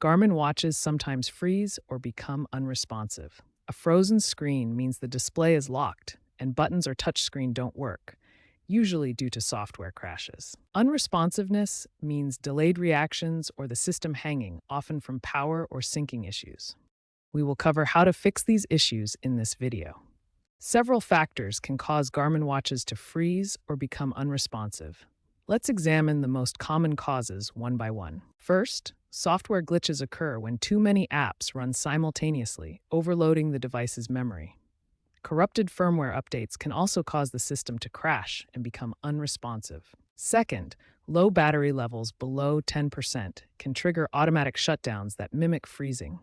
Garmin watches sometimes freeze or become unresponsive. A frozen screen means the display is locked and buttons or touchscreen don't work, usually due to software crashes. Unresponsiveness means delayed reactions or the system hanging, often from power or syncing issues. We will cover how to fix these issues in this video. Several factors can cause Garmin watches to freeze or become unresponsive. Let's examine the most common causes one by one. First, software glitches occur when too many apps run simultaneously, overloading the device's memory. Corrupted firmware updates can also cause the system to crash and become unresponsive. Second, low battery levels below 10% can trigger automatic shutdowns that mimic freezing.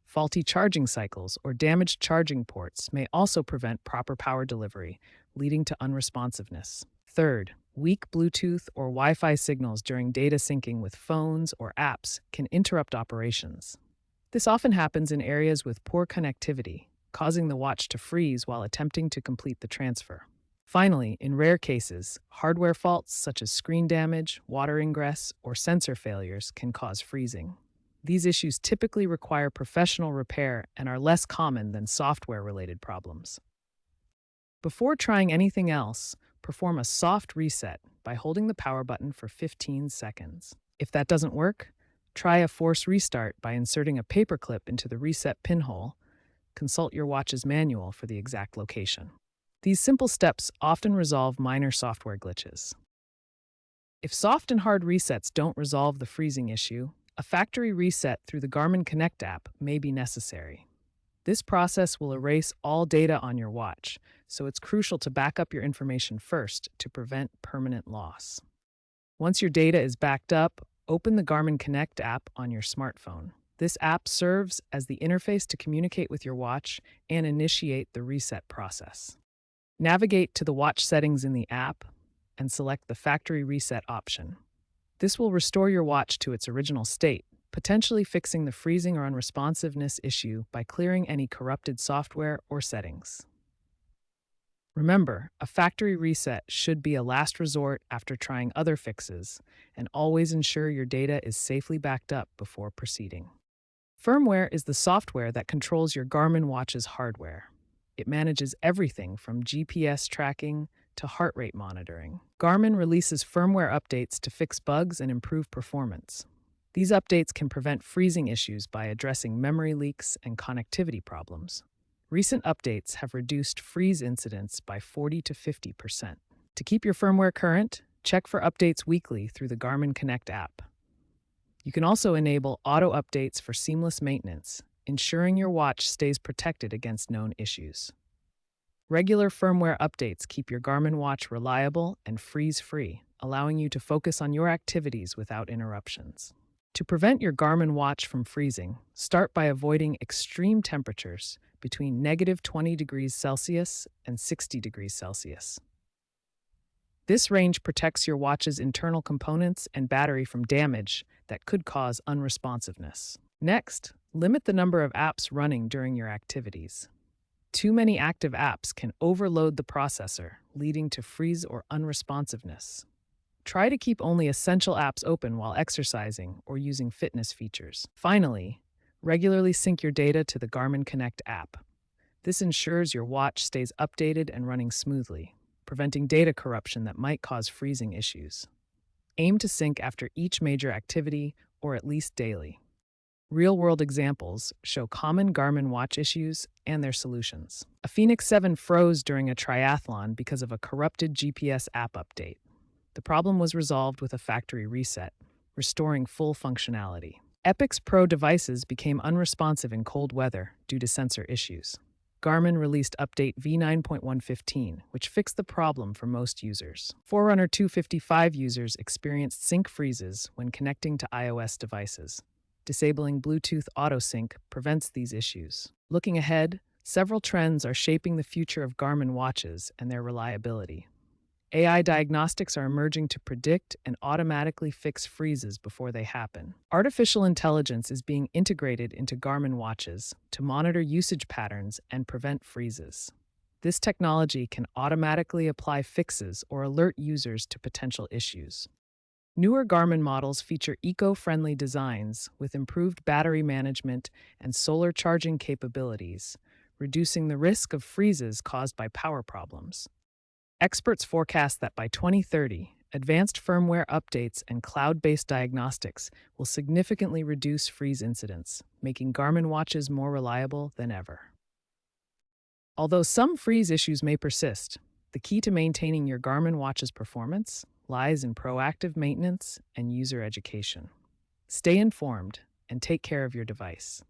Faulty charging cycles or damaged charging ports may also prevent proper power delivery, leading to unresponsiveness. Third, weak Bluetooth or Wi-Fi signals during data syncing with phones or apps can interrupt operations. This often happens in areas with poor connectivity, causing the watch to freeze while attempting to complete the transfer. Finally, in rare cases, hardware faults such as screen damage, water ingress, or sensor failures can cause freezing. These issues typically require professional repair and are less common than software-related problems. Before trying anything else, perform a soft reset by holding the power button for 15 seconds. If that doesn't work, try a force restart by inserting a paperclip into the reset pinhole. Consult your watch's manual for the exact location. These simple steps often resolve minor software glitches. If soft and hard resets don't resolve the freezing issue, a factory reset through the Garmin Connect app may be necessary. This process will erase all data on your watch, so it's crucial to back up your information first to prevent permanent loss. Once your data is backed up, open the Garmin Connect app on your smartphone. This app serves as the interface to communicate with your watch and initiate the reset process. Navigate to the watch settings in the app and select the factory reset option. This will restore your watch to its original state, potentially fixing the freezing or unresponsiveness issue by clearing any corrupted software or settings. Remember, a factory reset should be a last resort after trying other fixes, and always ensure your data is safely backed up before proceeding. Firmware is the software that controls your Garmin watch's hardware. It manages everything from GPS tracking to heart rate monitoring. Garmin releases firmware updates to fix bugs and improve performance. These updates can prevent freezing issues by addressing memory leaks and connectivity problems. Recent updates have reduced freeze incidents by 40 to 50%. To keep your firmware current, check for updates weekly through the Garmin Connect app. You can also enable auto updates for seamless maintenance, ensuring your watch stays protected against known issues. Regular firmware updates keep your Garmin watch reliable and freeze-free, allowing you to focus on your activities without interruptions. To prevent your Garmin watch from freezing, start by avoiding extreme temperatures between -20 degrees Celsius and 60 degrees Celsius. This range protects your watch's internal components and battery from damage that could cause unresponsiveness. Next, limit the number of apps running during your activities. Too many active apps can overload the processor, leading to freeze or unresponsiveness. Try to keep only essential apps open while exercising or using fitness features. Finally, regularly sync your data to the Garmin Connect app. This ensures your watch stays updated and running smoothly, preventing data corruption that might cause freezing issues. Aim to sync after each major activity or at least daily. Real-world examples show common Garmin watch issues and their solutions. A Phoenix 7 froze during a triathlon because of a corrupted GPS app update. The problem was resolved with a factory reset, restoring full functionality. Epic's Pro devices became unresponsive in cold weather due to sensor issues. Garmin released update v9.115, which fixed the problem for most users. Forerunner 255 users experienced sync freezes when connecting to iOS devices. Disabling Bluetooth auto-sync prevents these issues. Looking ahead, several trends are shaping the future of Garmin watches and their reliability. AI diagnostics are emerging to predict and automatically fix freezes before they happen. Artificial intelligence is being integrated into Garmin watches to monitor usage patterns and prevent freezes. This technology can automatically apply fixes or alert users to potential issues. Newer Garmin models feature eco-friendly designs with improved battery management and solar charging capabilities, reducing the risk of freezes caused by power problems. Experts forecast that by 2030, advanced firmware updates and cloud-based diagnostics will significantly reduce freeze incidents, making Garmin watches more reliable than ever. Although some freeze issues may persist, the key to maintaining your Garmin watch's performance lies in proactive maintenance and user education. Stay informed and take care of your device.